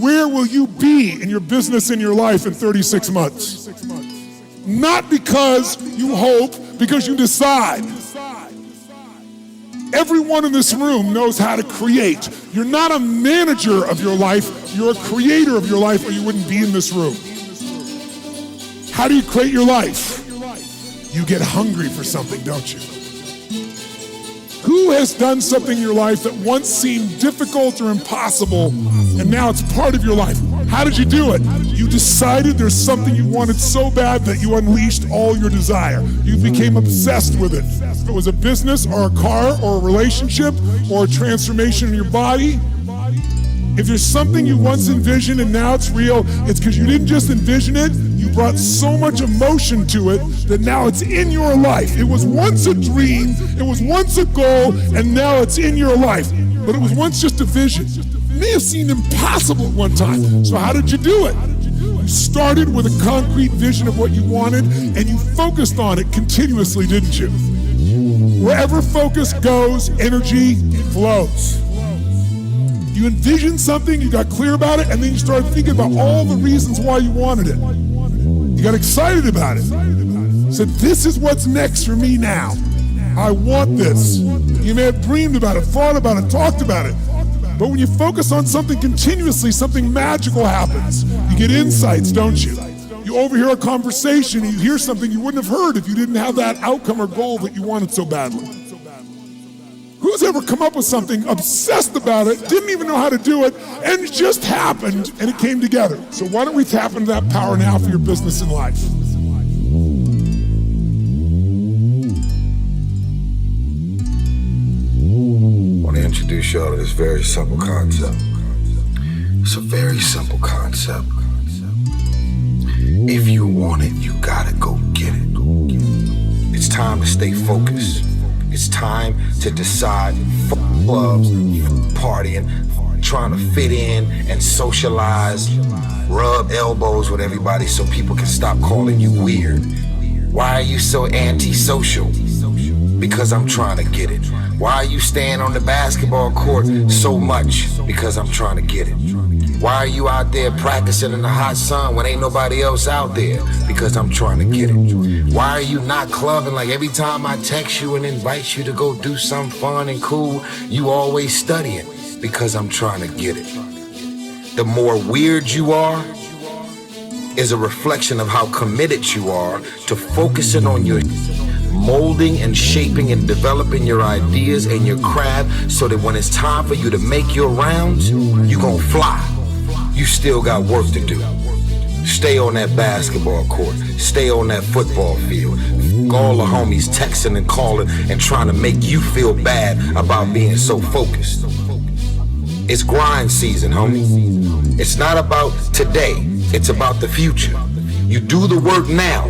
where will you be in your business, in your life in 36 months? Not because you hope, because you decide. Everyone in this room knows how to create. You're not a manager of your life, you're a creator of your life, or you wouldn't be in this room. How do you create your life? You get hungry for something, don't you? Who has done something in your life that once seemed difficult or impossible, and now it's part of your life? How did you do it? You decided there's something you wanted so bad that you unleashed all your desire. You became obsessed with it. If it was a business or a car or a relationship or a transformation in your body, if there's something you once envisioned and now it's real, it's because you didn't just envision it, you brought so much emotion to it that now it's in your life. It was once a dream, it was once a goal, and now it's in your life. But it was once just a vision. It may have seemed impossible at one time. So how did you do it? You started with a concrete vision of what you wanted, and you focused on it continuously, didn't you? Wherever focus goes, energy flows. You envisioned something, you got clear about it, and then you started thinking about all the reasons why you wanted it. You got excited about it. Said, this is what's next for me now. I want this. You may have dreamed about it, thought about it, talked about it. But when you focus on something continuously, something magical happens. You get insights, don't you? You overhear a conversation, and you hear something you wouldn't have heard if you didn't have that outcome or goal that you wanted so badly. Who's ever come up with something, obsessed about it, didn't even know how to do it, and it just happened, and it came together? So why don't we tap into that power now for your business and life? I want to introduce y'all to this very simple concept. It's a very simple concept. If you want it, you gotta go get it. It's time to stay focused. It's time to decide, fuck clubs, partying, trying to fit in and socialize, rub elbows with everybody so people can stop calling you weird. Why are you so antisocial? Because I'm trying to get it. Why are you staying on the basketball court so much? Because I'm trying to get it. Why are you out there practicing in the hot sun when ain't nobody else out there? Because I'm trying to get it. Why are you not clubbing like every time I text you and invite you to go do something fun and cool, you always studying? Because I'm trying to get it. The more weird you are is a reflection of how committed you are to focusing on your molding and shaping and developing your ideas and your craft so that when it's time for you to make your rounds, you gon' fly. You still got work to do. Stay on that basketball court. Stay on that football field. All the homies texting and calling and trying to make you feel bad about being so focused. It's grind season, homie. It's not about today. It's about the future. You do the work now.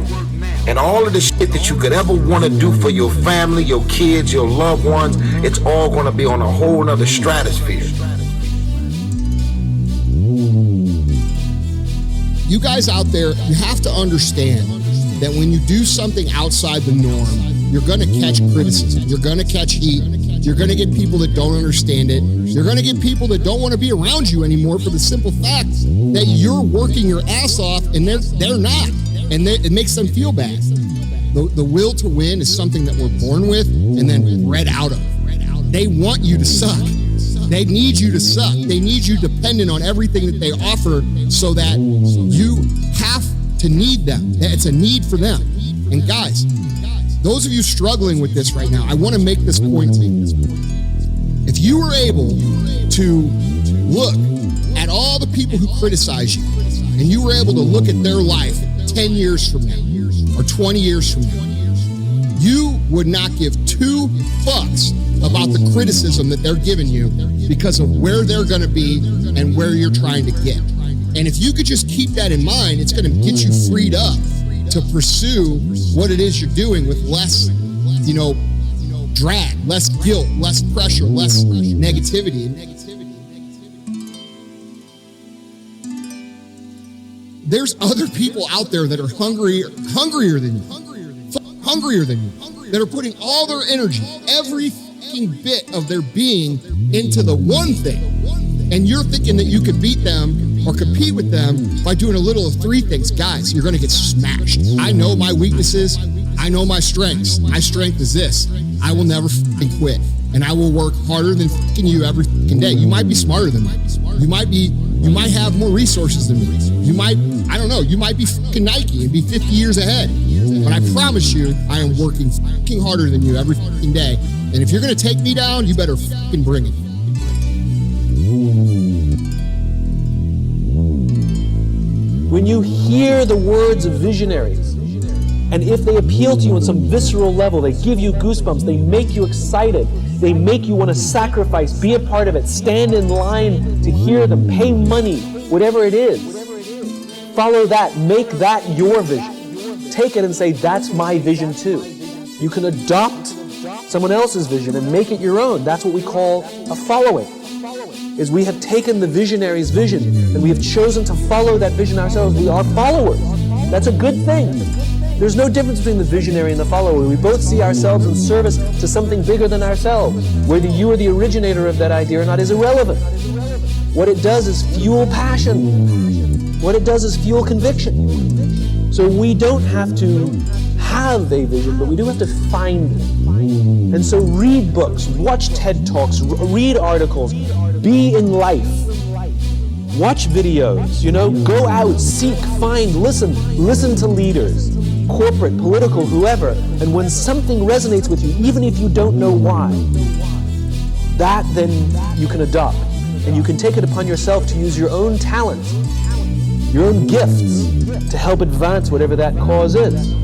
And all of the shit that you could ever want to do for your family, your kids, your loved ones, it's all going to be on a whole nother stratosphere. You guys out there, you have to understand that when you do something outside the norm, you're going to catch criticism. You're going to catch heat. You're going to get people that don't understand it. You're going to get people that don't want to be around you anymore for the simple fact that you're working your ass off and they're not. And it makes them feel bad. The will to win is something that we're born with and then bred out of. They want you to suck. They need you to suck. They need you dependent on everything that they offer so that you have to need them. It's a need for them. And guys, those of you struggling with this right now, I want to make this point to you. If you were able to look at all the people who criticize you and you were able to look at their life 10 years from now or 20 years from now, you would not give two fucks about the criticism that they're giving you because of where they're going to be and where you're trying to get. And if you could just keep that in mind, it's going to get you freed up to pursue what it is you're doing with less, drag, less guilt, less pressure, less negativity. There's other people out there that are hungrier than you, that are putting all their energy, every fucking bit of their being into the one thing, And you're thinking that you could beat them or compete with them by doing a little of three things. Guys, you're gonna get smashed. I know my weaknesses. I know my strengths. My strength is this. I will never fucking quit. And I will work harder than fucking you every fucking day. You might be smarter than me. You might have more resources than me. You might be fucking Nike and be 50 years ahead. But I promise you, I am working fucking harder than you every fucking day. And if you're gonna take me down, you better fucking bring it. When you hear the words of visionaries, and if they appeal to you on some visceral level, they give you goosebumps, they make you excited, they make you want to sacrifice, be a part of it, stand in line to hear them, pay money, whatever it is. Follow that, make that your vision. Take it and say, that's my vision too. You can adopt someone else's vision and make it your own. That's what we call a following. Is we have taken the visionary's vision and we have chosen to follow that vision ourselves. We are followers. That's a good thing. There's no difference between the visionary and the follower. We both see ourselves in service to something bigger than ourselves. Whether you are the originator of that idea or not is irrelevant. What it does is fuel passion. What it does is fuel conviction. So we don't have to have a vision, but we do have to find it. And so read books, watch TED Talks, read articles, be in life. Watch videos, go out, seek, find, listen to leaders, corporate, political, whoever. And when something resonates with you, even if you don't know why, that then you can adopt. And you can take it upon yourself to use your own talents, your own gifts to help advance whatever that cause is.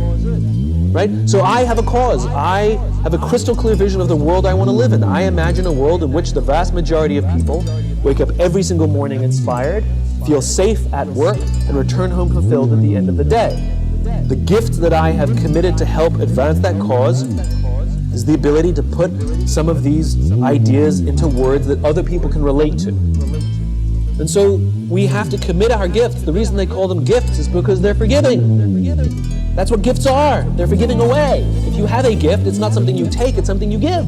Right? So I have a cause. I have a crystal clear vision of the world I want to live in. I imagine a world in which the vast majority of people wake up every single morning inspired, feel safe at work, and return home fulfilled at the end of the day. The gift that I have committed to help advance that cause is the ability to put some of these ideas into words that other people can relate to. And so we have to commit our gifts. The reason they call them gifts is because they're forgiving. That's what gifts are. They're for giving away. If you have a gift, it's not something you take, it's something you give.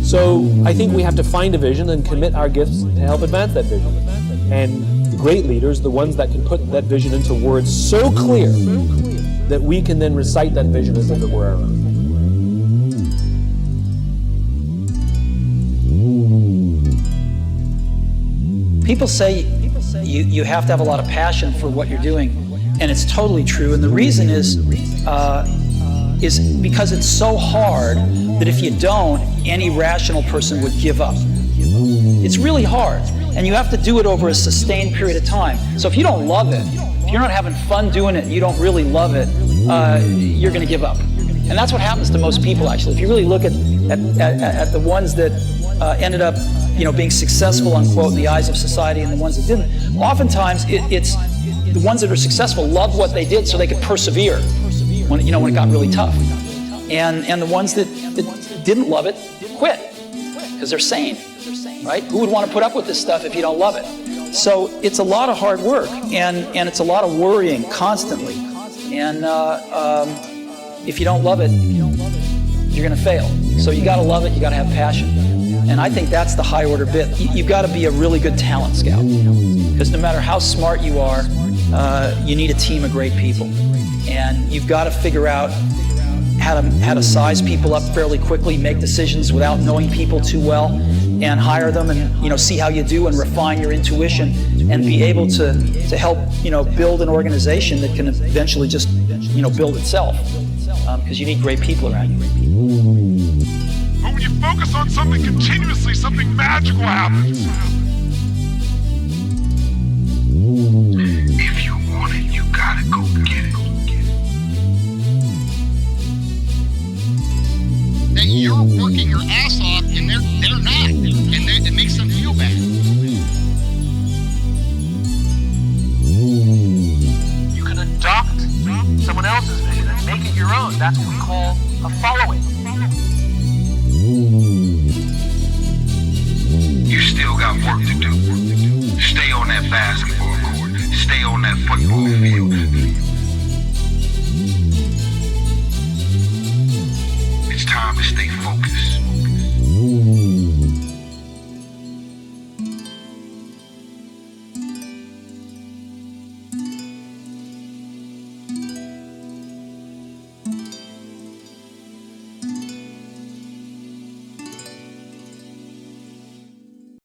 So I think we have to find a vision and commit our gifts to help advance that vision. And the great leaders, the ones that can put that vision into words so clear that we can then recite that vision as if it were our own. People say you have to have a lot of passion for what you're doing, and it's totally true. And the reason is because it's so hard that if you don't, any rational person would give up. It's really hard, and you have to do it over a sustained period of time. So if you don't love it, if you're not having fun doing it, and you don't really love it, you're going to give up. And that's what happens to most people, actually. If you really look at the ones that ended up being successful, unquote, in the eyes of society, and the ones that didn't, oftentimes it's the ones that are successful loved what they did so they could persevere when it got really tough. And the ones that didn't love it quit because they're sane, right? Who would want to put up with this stuff if you don't love it? So it's a lot of hard work, and it's a lot of worrying constantly. And if you don't love it, you're going to fail. So you got to love it, you got to have passion. And I think that's the high order bit. You've got to be a really good talent scout, because no matter how smart you are, you need a team of great people. And you've got to figure out how to size people up fairly quickly, make decisions without knowing people too well, and hire them and see how you do and refine your intuition and be able to help build an organization that can eventually just build itself, because you need great people around you. But when you focus on something continuously, something magical happens. If you want it, you gotta go get it. That you're working your ass off and they're not, and it makes them feel bad. You can adopt someone else's vision and make it your own. That's what we call a following.